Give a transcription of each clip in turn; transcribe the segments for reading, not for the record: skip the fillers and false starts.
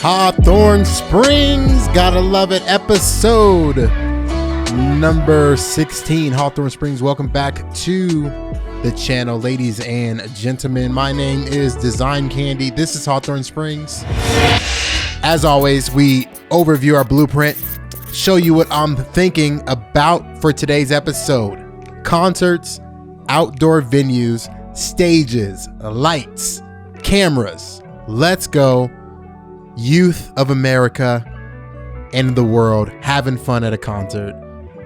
Hawthorne Springs, gotta love it. Episode number 16, Hawthorne Springs. Welcome back to the channel, ladies and gentlemen. My name is Design Candy. This is Hawthorne Springs. As always, we overview our blueprint, show you what I'm thinking about for today's episode. Concerts, outdoor venues, stages, lights, cameras. Let's go. Youth of America and the world having fun at a concert.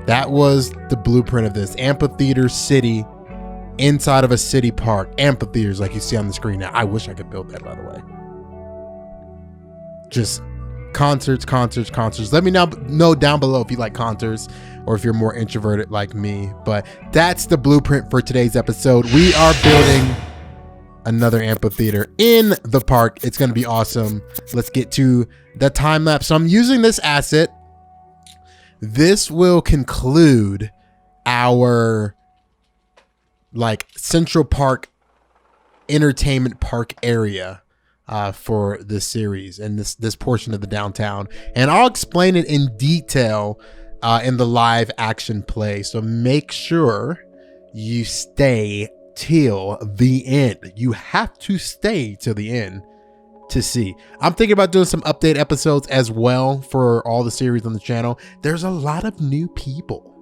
That was the blueprint of this. Amphitheater city inside of a city park. Amphitheaters like you see on the screen now. I wish I could build that, by the way. Just concerts. Let me know down below if you like concerts or if you're more introverted like me. But that's the blueprint for today's episode. We are building another amphitheater in the park. It's going to be awesome. Let's get to the time lapse. So I'm using this asset. This will conclude our Central Park entertainment park area for this series and this portion of the downtown. And I'll explain it in detail in the live action play. So make sure you stay till the end. You have to stay till the end to see. I'm thinking about doing some update episodes as well for all the series on the channel. There's a lot of new people.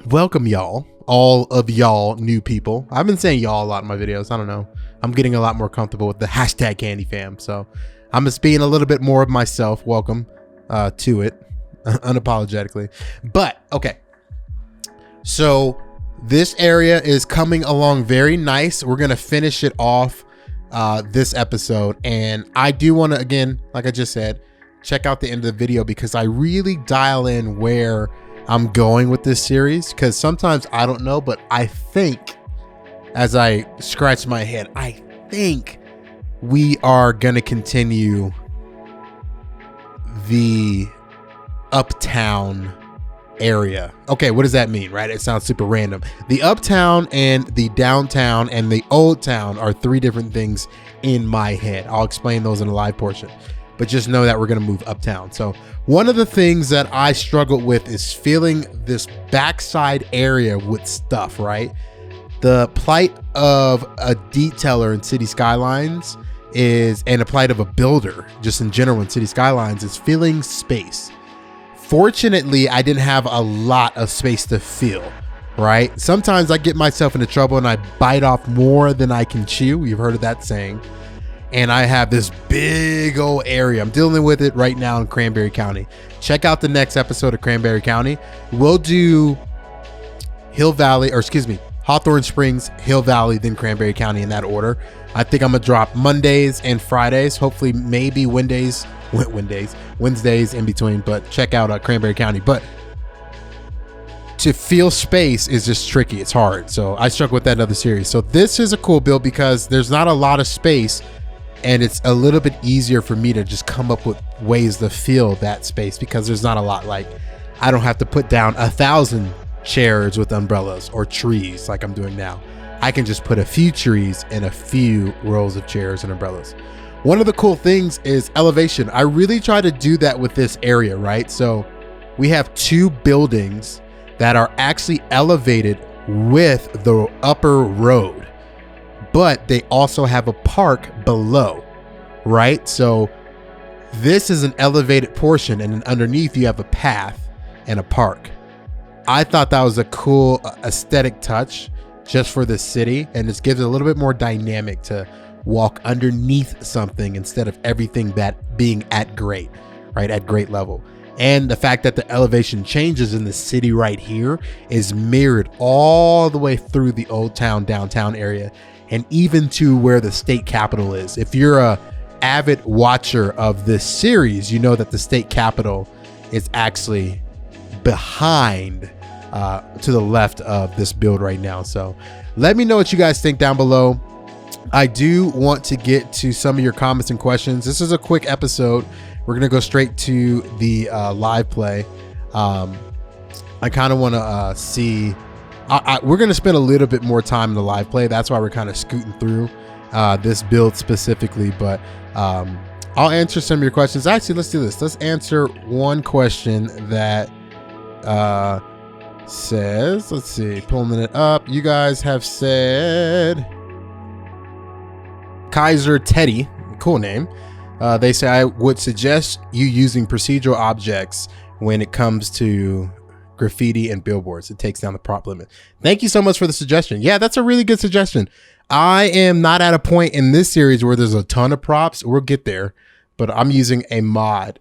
Welcome y'all, all of y'all new people. I've been saying y'all a lot in my videos. I don't know. I'm getting a lot more comfortable with the hashtag Candy Fam. So I'm just being a little bit more of myself. Welcome to it unapologetically. But okay. So this area is coming along very nice. We're going to finish it off this episode. And I do want to, again, like I just said, check out the end of the video because I really dial in where I'm going with this series. Because sometimes I don't know, but I think as I scratch my head, I think we are going to continue the uptown area. Okay, what does that mean, right? It sounds super random. The uptown and the downtown and the old town are three different things in my head. I'll explain those in the live portion, but just know that we're going to move uptown. So one of the things that I struggled with is filling this backside area with stuff, right? The plight of a detailer in City Skylines is, and the plight of a builder just in general in City Skylines, is filling space. Fortunately, I didn't have a lot of space to fill, right? Sometimes I get myself into trouble and I bite off more than I can chew. You've heard of that saying. And I have this big old area. I'm dealing with it right now in Cranberry County. Check out the next episode of Cranberry County. We'll do Hawthorne Springs, Hill Valley, then Cranberry County in that order. I think I'm gonna drop Mondays and Fridays, hopefully maybe Wednesdays in between, but check out Cranberry County. But to feel space is just tricky. It's hard. So I struggle with that in other series. So this is a cool build because there's not a lot of space and it's a little bit easier for me to just come up with ways to fill that space because there's not a lot. Like I don't have to put down 1,000 chairs with umbrellas or trees like I'm doing now. I can just put a few trees and a few rows of chairs and umbrellas. One of the cool things is elevation. I really try to do that with this area, right? So we have two buildings that are actually elevated with the upper road, but they also have a park below, right? So this is an elevated portion and then underneath you have a path and a park. I thought that was a cool aesthetic touch just for the city, and this gives it a little bit more dynamic to walk underneath something instead of everything that being at grade level. And the fact that the elevation changes in the city right here is mirrored all the way through the old town downtown area and even to where the state capitol is. If you're a avid watcher of this series, you know that the state capitol is actually behind to the left of this build right now. So let me know what you guys think down below. I do want to get to some of your comments and questions. This is a quick episode. We're going to go straight to the live play. I kind of want to see, we're going to spend a little bit more time in the live play. That's why we're kind of scooting through this build specifically. But I'll answer some of your questions. Actually, let's do this. Let's answer one question that says, let's see, pulling it up. You guys have said Kaiser Teddy, cool name. They say, I would suggest you using procedural objects when it comes to graffiti and billboards. It takes down the prop limit. Thank you so much for the suggestion. Yeah, that's a really good suggestion. I am not at a point in this series where there's a ton of props. We'll get there, but I'm using a mod.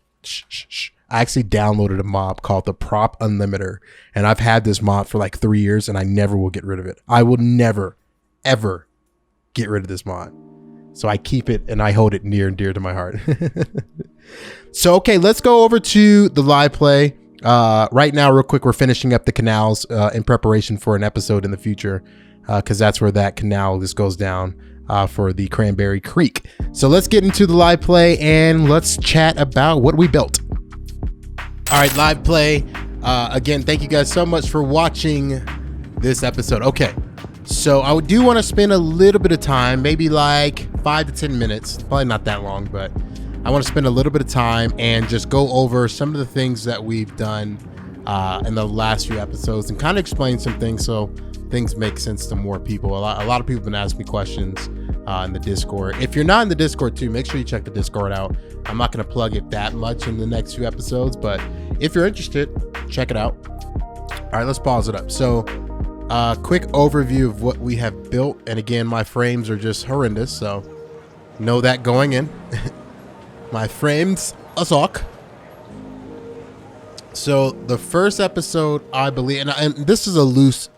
I actually downloaded a mod called the Prop Unlimiter, and I've had this mod for like 3 years, and I never will get rid of it. I will never, ever get rid of this mod. So I keep it and I hold it near and dear to my heart. So, okay, let's go over to the live play. Right now, real quick, we're finishing up the canals in preparation for an episode in the future, because that's where that canal just goes down for the Cranberry Creek. So let's get into the live play and let's chat about what we built. All right, live play. Again, thank you guys so much for watching this episode. Okay, so I do want to spend a little bit of time, maybe like 5 to 10 minutes, probably not that long, but I want to spend a little bit of time and just go over some of the things that we've done in the last few episodes and kind of explain some things so things make sense to more people. A lot of people have been asking me questions in the Discord. If you're not in the Discord too, make sure you check the Discord out. I'm not going to plug it that much in the next few episodes, but if you're interested, check it out. All right, let's pause it up. So quick overview of what we have built. And again, my frames are just horrendous, so know that going in. My frames suck. So the first episode, I believe, and this is a loose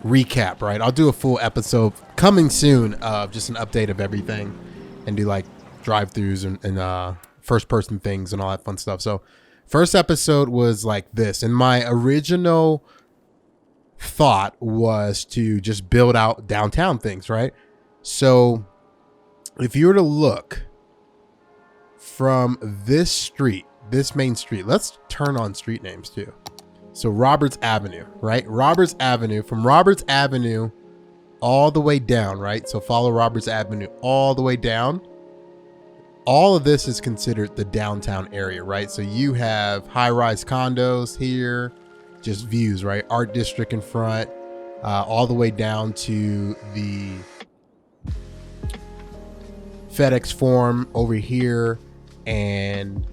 recap, right? I'll do a full episode coming soon of just an update of everything and do like drive-throughs and first person things and all that fun stuff. So first episode was like this, and my original thought was to just build out downtown things, right? So if you were to look from this street, this main street, let's turn on street names too. So Roberts Avenue, right? Roberts Avenue, from Roberts Avenue all the way down, right? So follow Roberts Avenue all the way down. All of this is considered the downtown area, right? So you have high-rise condos here, just views, right? Art district in front, all the way down to the FedEx Forum over here, and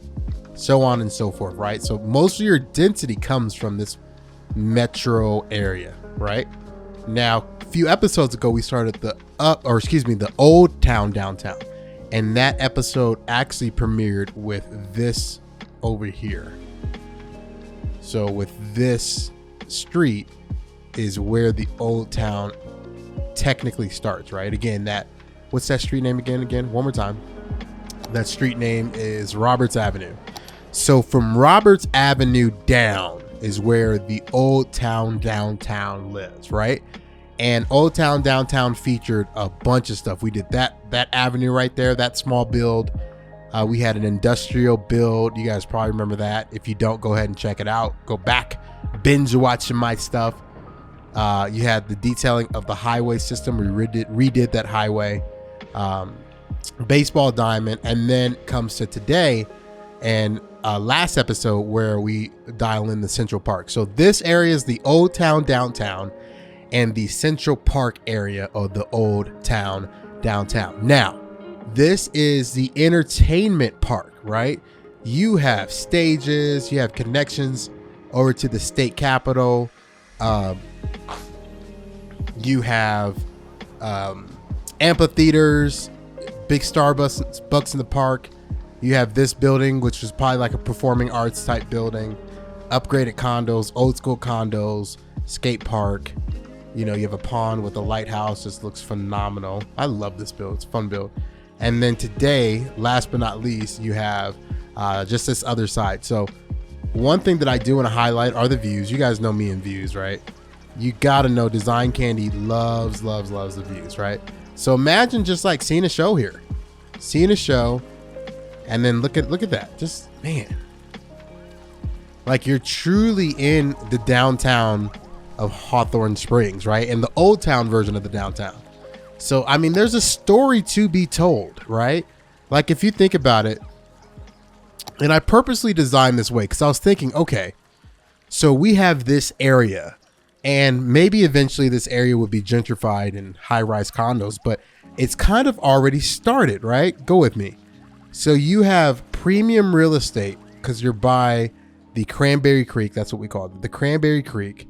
so on and so forth, right? So most of your density comes from this metro area, right? Now, a few episodes ago, we started the Old Town downtown, and that episode actually premiered with this over here. So with this street is where the Old Town technically starts, right? Again, what's that street name again? One more time. That street name is Roberts Avenue. So from Roberts Avenue down is where the Old Town downtown lives, right? And Old Town downtown featured a bunch of stuff. We did that avenue right there, that small build. We had an industrial build. You guys probably remember that. If you don't, go ahead and check it out. Go back, binge watching my stuff. You had the detailing of the highway system. We redid that highway. Baseball diamond, and then comes to today and last episode where we dial in the Central Park. So this area is the Old Town downtown and the Central Park area of the Old Town downtown. Now, this is the entertainment park, right? You have stages, you have connections over to the state capitol. You have amphitheaters, big Starbucks in the park. You have this building, which is probably like a performing arts type building, upgraded condos, old school condos, skate park. You know, you have a pond with a lighthouse. This looks phenomenal. I love this build. It's a fun build. And then today, last but not least, you have just this other side. So one thing that I do want to highlight are the views. You guys know me and views, right? You got to know Design Candy loves the views, right? So imagine just like seeing a show here, seeing a show, and then look at that. Just, man, like you're truly in the downtown of Hawthorne Springs, right? And the Old Town version of the downtown. So, I mean, there's a story to be told, right? Like, if you think about it, and I purposely designed this way because I was thinking, okay, so we have this area, and maybe eventually this area would be gentrified and high-rise condos, but it's kind of already started, right? Go with me. So you have premium real estate because you're by the Cranberry Creek. That's what we call it, the Cranberry Creek.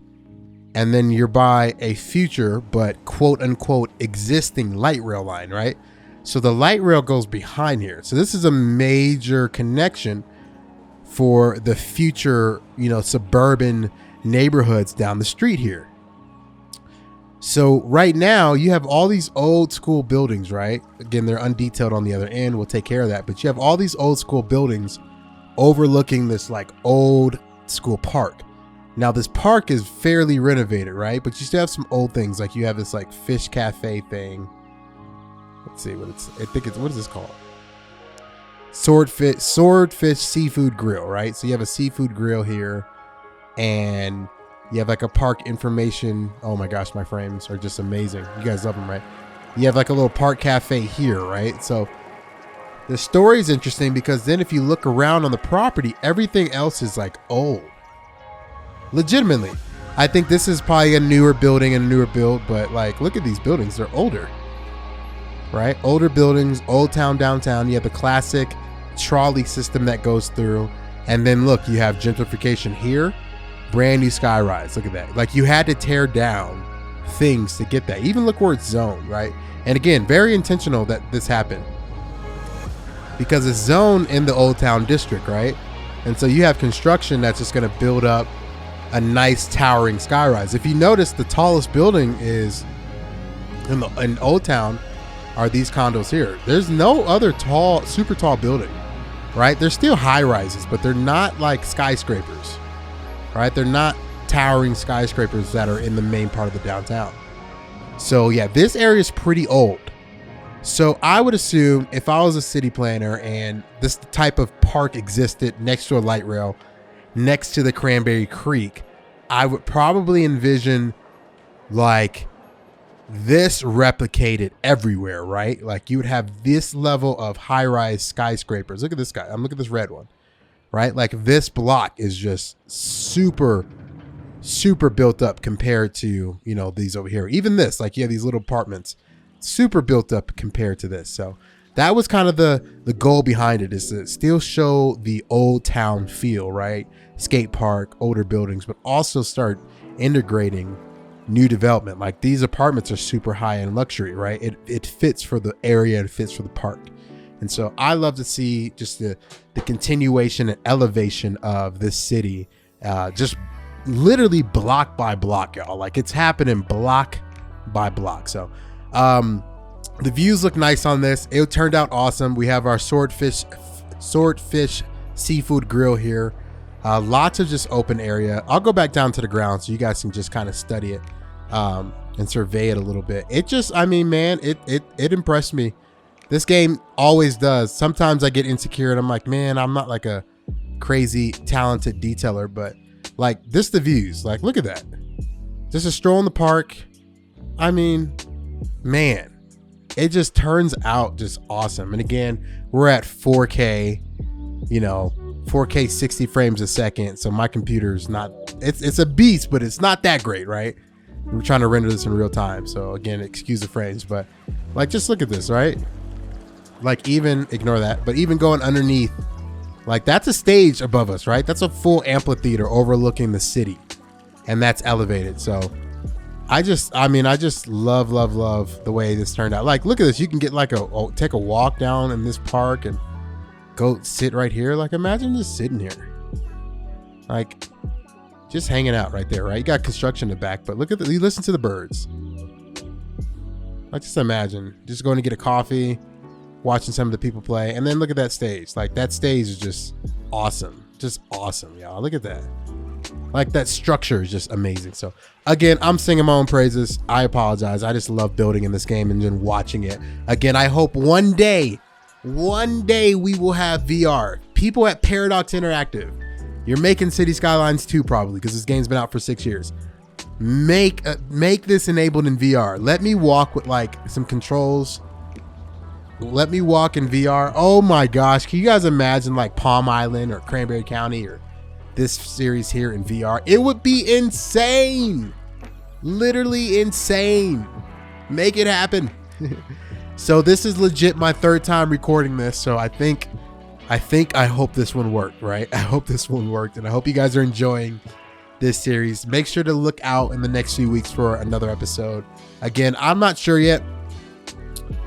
And then you're by a future, but quote unquote, existing light rail line, right? So the light rail goes behind here. So this is a major connection for the future, suburban neighborhoods down the street here. So right now you have all these old school buildings, right? Again, they're undetailed on the other end. We'll take care of that. But you have all these old school buildings overlooking this like old school park. Now this park is fairly renovated, right? But you still have some old things. Like you have this like fish cafe thing. Let's see what what is this called? Swordfish Seafood Grill, right? So you have a seafood grill here, and you have like a park information. Oh my gosh, my frames are just amazing. You guys love them, right? You have like a little park cafe here, right? So the story is interesting because then if you look around on the property, everything else is like old. Legitimately, I think this is probably a newer building and a newer build, but like, look at these buildings. They're older, right? Older buildings, old town, downtown. You have the classic trolley system that goes through. And then look, you have gentrification here, brand new skyrise. Look at that. Like you had to tear down things to get that. Even look where it's zoned, right? And again, very intentional that this happened because it's zoned in the old town district, right? And so you have construction that's just going to build up a nice towering skyrise. If you notice, the tallest building is in Old Town are these condos here. There's no other tall, super tall building, right? They're still high rises, but they're not like skyscrapers, right? They're not towering skyscrapers that are in the main part of the downtown. So yeah, this area is pretty old. So I would assume if I was a city planner and this type of park existed next to a light rail, next to the Cranberry Creek, I would probably envision like this replicated everywhere, right? Like you would have this level of high-rise skyscrapers. Look at this guy. I'm looking at this red one, right? Like this block is just super built up compared to, these over here. Even this, like you have these little apartments, super built up compared to this. So that was kind of the goal behind it, is to still show the old town feel, right? Skate park, older buildings, but also start integrating new development. Like these apartments are super high end luxury, right? It fits for the area and fits for the park. And so I love to see just the continuation and elevation of this city, just literally block by block, y'all. Like it's happening block by block. So the views look nice on this. It turned out awesome. We have our swordfish seafood grill here. Lots of just open area. I'll go back down to the ground so you guys can just kind of study it and survey it a little bit. It just, I mean, man, it impressed me. This game always does. Sometimes I get insecure and I'm like, man, I'm not like a crazy talented detailer, but like this, the views, like, look at that. Just a stroll in the park. I mean, man, it just turns out just awesome. And again, we're at 4K, 4K 60 frames a second. So my computer's not, it's a beast, but it's not that great, right? We're trying to render this in real time. So again, excuse the frames, but like, just look at this, right? Like even ignore that, but even going underneath, like that's a stage above us, right? That's a full amphitheater overlooking the city, and that's elevated. So I just love the way this turned out. Like, look at this. You can get like take a walk down in this park and go sit right here. Like, imagine just sitting here, like just hanging out right there, right? You got construction in the back, but look at you listen to the birds. Like, just imagine just going to get a coffee, watching some of the people play, and then look at that stage. Like, that stage is just awesome, y'all. Look at that. Like, that structure is just amazing. So again, I'm singing my own praises. I apologize. I just love building in this game and then watching it. Again, I hope one day we will have VR. People at Paradox Interactive, you're making City Skylines 2 probably, because this game's been out for 6 years. make this enabled in VR. Let me walk with like some controls. Let me walk in VR. Oh my gosh, can you guys imagine like Palm Island or Cranberry County or this series here in VR? It would be insane. Literally insane. Make it happen. So this is legit my third time recording this, so I hope this one worked, right? I hope this one worked, and I hope you guys are enjoying this series. Make sure to look out in the next few weeks for another episode. Again, I'm not sure yet.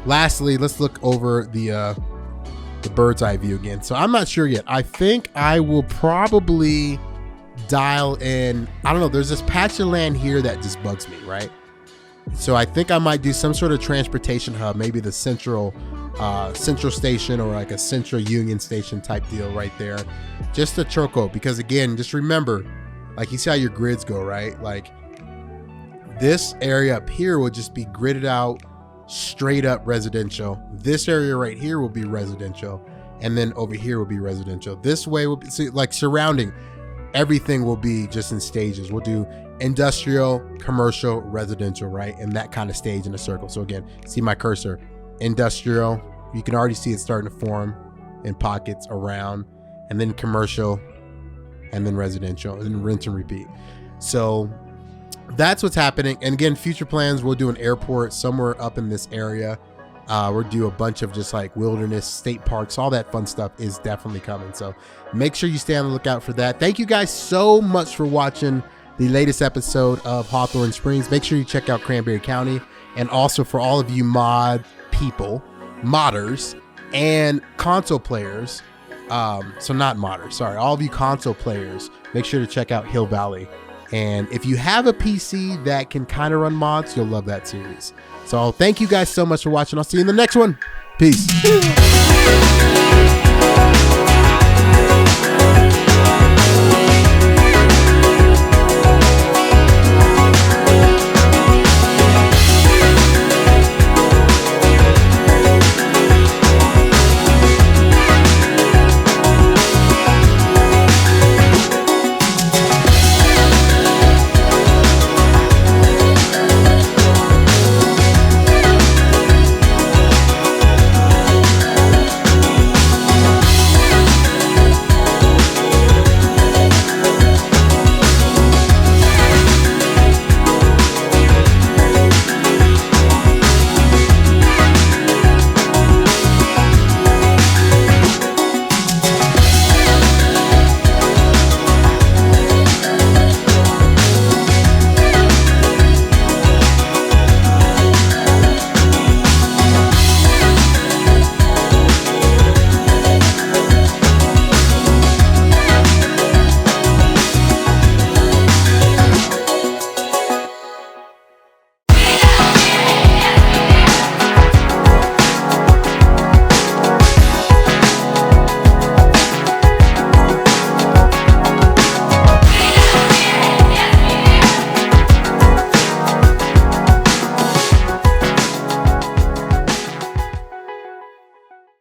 Lastly, let's look over the bird's eye view again. So I'm not sure yet. I think I will probably dial in. I don't know. There's this patch of land here that just bugs me, right? So I think I might do some sort of transportation hub, maybe the central station or like a central Union Station type deal right there, just to choco. Because again, just remember, like you see how your grids go, right? Like this area up here will just be gridded out straight up residential. This area right here will be residential, and then over here will be residential. This way will be, see, like surrounding everything will be just in stages. We'll do industrial, commercial, residential, right? And that kind of stage in a circle. So again, see my cursor, industrial, you can already see it starting to form in pockets around, and then commercial, and then residential, and then rinse and repeat. So that's what's happening. And again, future plans, we'll do an airport somewhere up in this area. We'll do a bunch of just like wilderness, state parks, all that fun stuff is definitely coming. So make sure you stay on the lookout for that. Thank you guys so much for watching the latest episode of Hawthorne Springs. Make sure you check out Cranberry County. And also for all of you mod people, modders, and console players, so not modders, sorry, all of you console players, make sure to check out Hill Valley. And if you have a PC that can kind of run mods, you'll love that series. So thank you guys so much for watching. I'll see you in the next one. Peace.